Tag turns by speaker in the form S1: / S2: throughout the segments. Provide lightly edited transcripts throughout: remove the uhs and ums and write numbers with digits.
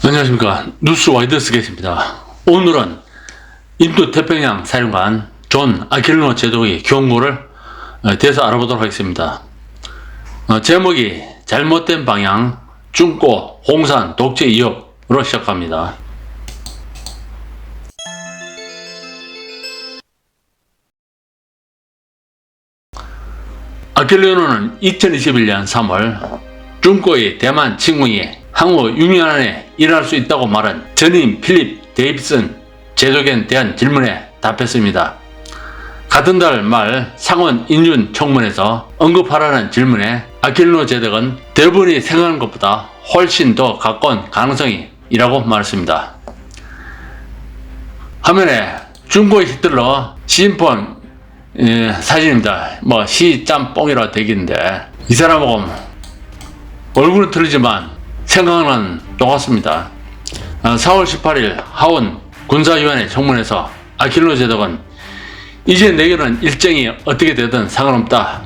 S1: 안녕하십니까. 뉴스 와이드스겠습니다. 오늘은 인도태평양 사령관 존 아킬리노 제독의 경고를 대해서 알아보도록 하겠습니다. 제목이 잘못된 방향, 중고, 홍산, 독재 위협으로 시작합니다. 아킬리노는 2021년 3월 중고의 대만 침공이 향후 6년 안에 일어날 수 있다고 말한 전임 필립 데이비슨 제독에 대한 질문에 답했습니다. 같은 달 말 상원 인준 청문회에서 언급하라는 질문에 아킬리노 제독은 대부분이 생각하는 것보다 훨씬 더 가까운 가능성이라고 말했습니다. 화면에 중고의 히틀러 시진핑 사진입니다. 시짬뽕이라고 되겠는데 이 사람하고 얼굴은 틀리지만 생각은 똑같습니다. 4월 18일 하원 군사위원회 청문회에서 아킬리노 제독은 이제 내게는 일정이 어떻게 되든 상관없다.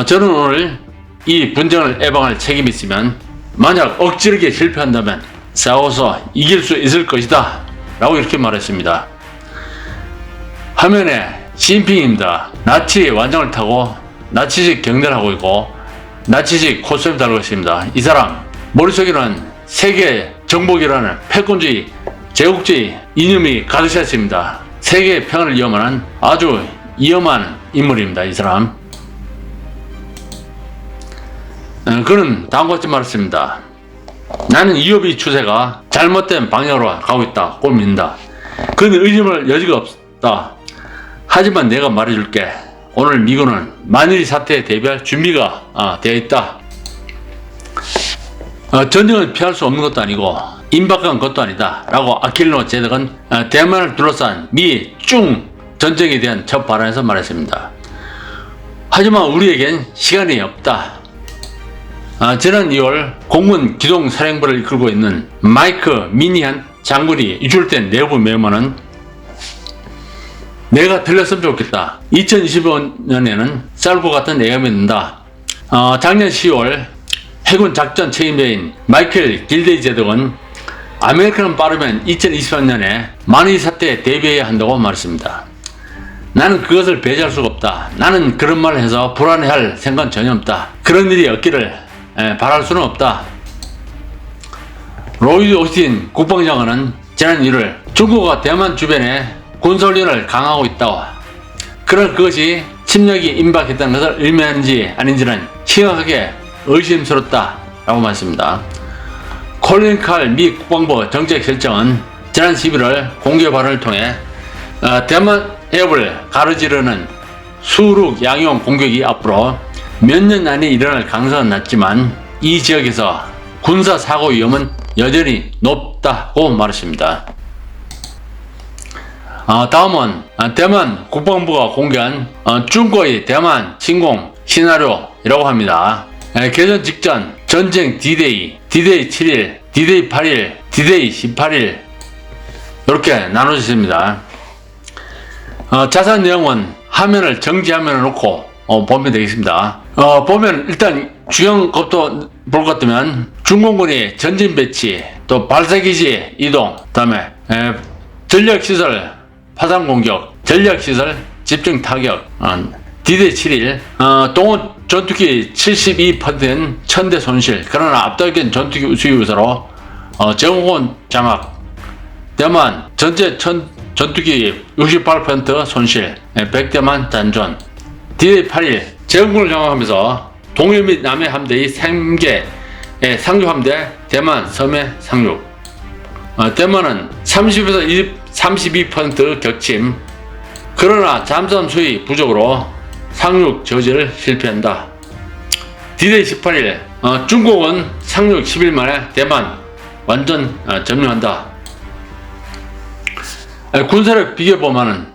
S1: 저는 오늘 이 분쟁을 예방할 책임이 있으면 만약 억지르게 실패한다면 싸워서 이길 수 있을 것이다 라고 이렇게 말했습니다. 화면에 시진핑입니다. 나치 완장을 타고 나치식 경례를 하고 있고 나치식 코스튬을 달고 있습니다. 이 사람 머릿속에는 세계 정복이라는 패권주의, 제국주의 이념이 가득 차 있습니다. 세계 평화를 위협하는 아주 위험한 인물입니다. 이 사람. 그는 다음과 같이 말했습니다. 나는 위협의 추세가 잘못된 방향으로 가고 있다고 믿는다. 그는 의심할 여지가 없다. 하지만 내가 말해줄게. 오늘 미군은 만일 사태에 대비할 준비가 되어 있다. 전쟁을 피할 수 없는 것도 아니고 임박한 것도 아니다 라고 아킬리노 제독은 대만을 둘러싼 미 중 전쟁에 대한 첫 발언에서 말했습니다. 하지만 우리에겐 시간이 없다. 지난 2월 공군 기동사령부를 이끌고 있는 마이크 미니한 장군이 유출된 내부 메모는 내가 들렸으면 좋겠다. 2025년에는 쌀 것 같은 예감이 든다. 작년 10월 해군 작전 책임자인 마이클 길데이 제독은 아메리카는 빠르면 2023년에 만일 사태에 대비해야 한다고 말했습니다. 나는 그것을 배제할 수가 없다. 나는 그런 말을 해서 불안해할 생각은 전혀 없다. 그런 일이 없기를 바랄 수는 없다. 로이드 오스틴 국방장관은 지난 1월 중국과 대만 주변에 군사훈련을 강화하고 있다고, 그런 그것이 침략이 임박했다는 것을 의미하는지 아닌지는 심각하게 의심스럽다 라고 말했습니다. 콜린 칼 미 국방부 정책실장은 지난 11월 공개 발언을 통해 대만 해협을 가로지르는 수륙 양용 공격이 앞으로 몇 년 안에 일어날 가능성은 낮지만 이 지역에서 군사 사고 위험은 여전히 높다고 말했습니다. 다음은 대만 국방부가 공개한 중국의 대만 침공 시나리오라고 합니다. 개전 직전 전쟁 D-Day, D-Day 7일, D-Day 8일, D-Day 18일 이렇게 나눠져 있습니다. 자세한 내용은 화면을 정지화면을 놓고 보면 되겠습니다. 보면 일단 중요한 것도 볼 것 같으면 중공군이 전진 배치, 또 발사기지 이동, 그 다음에 전력시설 파상 공격, 전력시설 집중 타격, D-Day 7일, 동원 전투기 72%는 천대 손실, 그러나 압도적인 전투기 수요 우세로 제공권 장악, 대만 전체 전투기 68% 손실, 100대만 잔존. D-Day 8일 제공권을 장악하면서 동해 및 남해 함대의 3개 상륙 함대 대만 섬에 상륙. 대만은 30에서 32% 격침, 그러나 잠수함 수위 부족으로 상륙 저지를 실패한다. D-Day 18일 중국은 상륙 10일 만에 대만 완전 점령한다. 군사력 비교해보면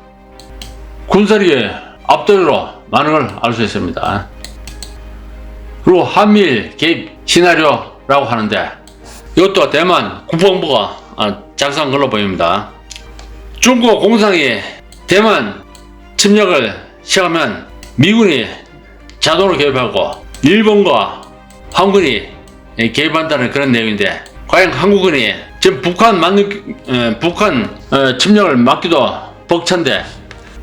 S1: 군사력의 압도적으로 많은 걸 알 수 있습니다. 그리고 한미일 개입 시나리오라고 하는데 이것도 대만 국방부가 작성한 걸로 보입니다. 중국 공상이 대만 침략을 시작하면 미군이 자동으로 개입하고 일본과 한군이 개입한다는 그런 내용인데 과연 한국인이 지금 북한 침략을 막기도 벅찬데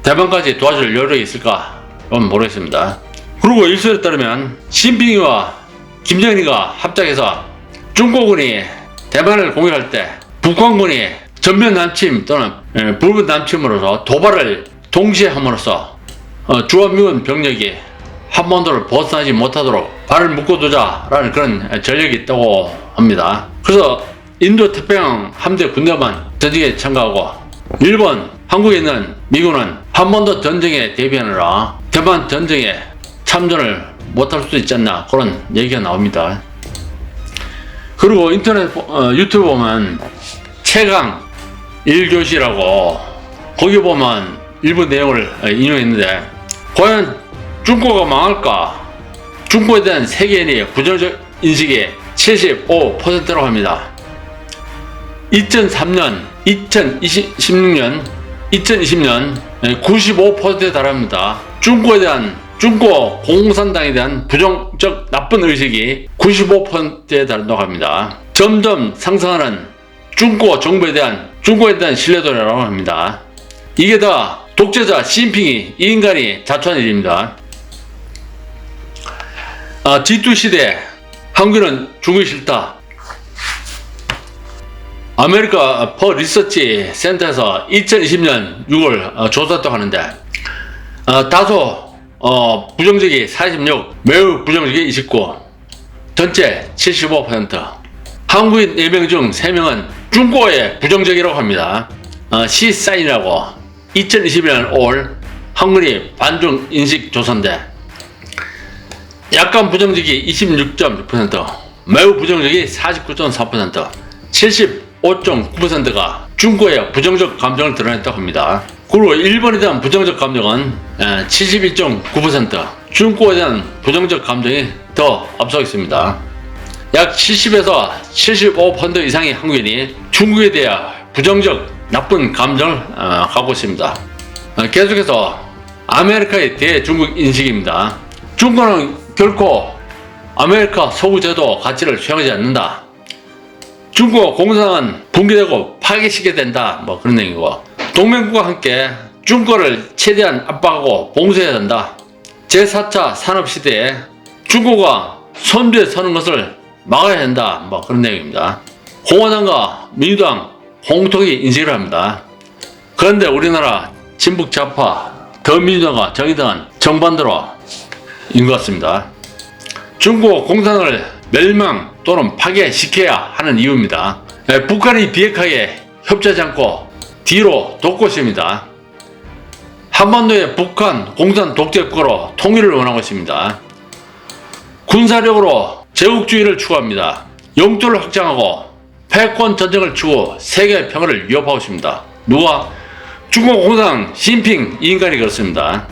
S1: 대만까지 도와줄 여력이 있을까? 그건 모르겠습니다. 그리고 일설에 따르면 시진핑이와 김정일이가 합작해서 중국군이 대만을 공격할 때 북한군이 전면 남침 또는 부분 남침으로서 도발을 동시에 함으로써 주한미군 병력이 한반도를 벗어나지 못하도록 발을 묶어두자라는 그런 전력이 있다고 합니다. 그래서 인도 태평양 함대 군대만 전쟁에 참가하고 일본, 한국에 있는 미군은 한반도 전쟁에 대비하느라 대만 전쟁에 참전을 못할 수도 있지 않나 그런 얘기가 나옵니다. 그리고 인터넷 유튜브 보면 최강 1교시라고 거기 보면 일부 내용을 인용했는데 과연 중국가 망할까? 중국에 대한 세계인의 부정적 인식이 75%라고 합니다. 2003년, 2016년, 2020년 95%에 달합니다. 중국 공산당에 대한 부정적 나쁜 의식이 95%에 달한다고 합니다. 점점 상승하는 중국 정부에 대한 신뢰도라고 합니다. 이게 다 독재자 시진핑이 이 인간이 자초한 일입니다. G2 시대 한국인은 중국이 싫다. 아메리카 퍼 리서치 센터에서 2020년 6월 조사했다고 하는데 다소 부정적이 46, 매우 부정적이 29, 전체 75%. 한국인 4명 중 3명은 중국어에 부정적이라고 합니다. 시사인이라고 2021년 5월 한국인이 반중 인식 조사인데 약간 부정적이 26.6%, 매우 부정적이 49.4%, 75.9%가 중국의 부정적 감정을 드러냈다고 합니다. 그리고 일본에 대한 부정적 감정은 71.9%, 중국에 대한 부정적 감정이 더 앞서고 있습니다. 약 70에서 75% 이상의 한국인이 중국에 대한 부정적 나쁜 감정을 갖고 있습니다. 계속해서 아메리카의 대중국 인식입니다. 중국은 결코 아메리카 서구제도 가치를 수용하지 않는다. 중국 공산당은 붕괴되고 파괴시켜야 된다. 뭐 그런 얘기고, 동맹국과 함께 중국을 최대한 압박하고 봉쇄해야 된다. 제4차 산업시대에 중국과 선두에 서는 것을 막아야 한다. 뭐 그런 내용입니다. 공화당과 민주당 공통의 인식을 합니다. 그런데 우리나라 진북 좌파 더민주당과 정의당은 정반대로 인 것 같습니다. 중국 공산당을 멸망 또는 파괴시켜야 하는 이유입니다. 북한이 비핵하게 협조하지 않고 뒤로 돕고 있습니다. 한반도의 북한 공산 독재국가로 통일을 원하고 있습니다. 군사력으로 제국주의를 추구합니다. 영토를 확장하고 패권 전쟁을 추구 세계 평화를 위협하고 있습니다. 누가? 중국 공산 시진핑 이 인간이 그렇습니다.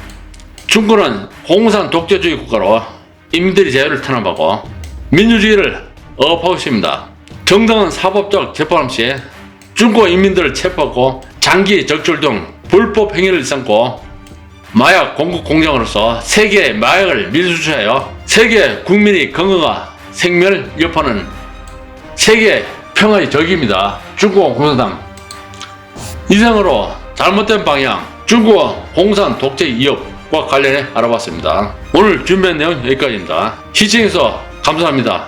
S1: 중국은 공산 독재주의 국가로 인민들의 자유를 탄압하고 민주주의를 억압하고 있습니다. 정당한 사법적 재판 없이 중국 인민들을 체포하고 장기 적출 등 불법 행위를 일삼고 마약 공급 공장으로서 세계의 마약을 밀수출하여 세계 국민의 건강과 생명을 위협하는 세계 평화의 적입니다. 중국 공산당. 이상으로 잘못된 방향, 중국 공산 독재 위협과 관련해 알아봤습니다. 오늘 준비한 내용 여기까지입니다. 시청해주셔서 감사합니다.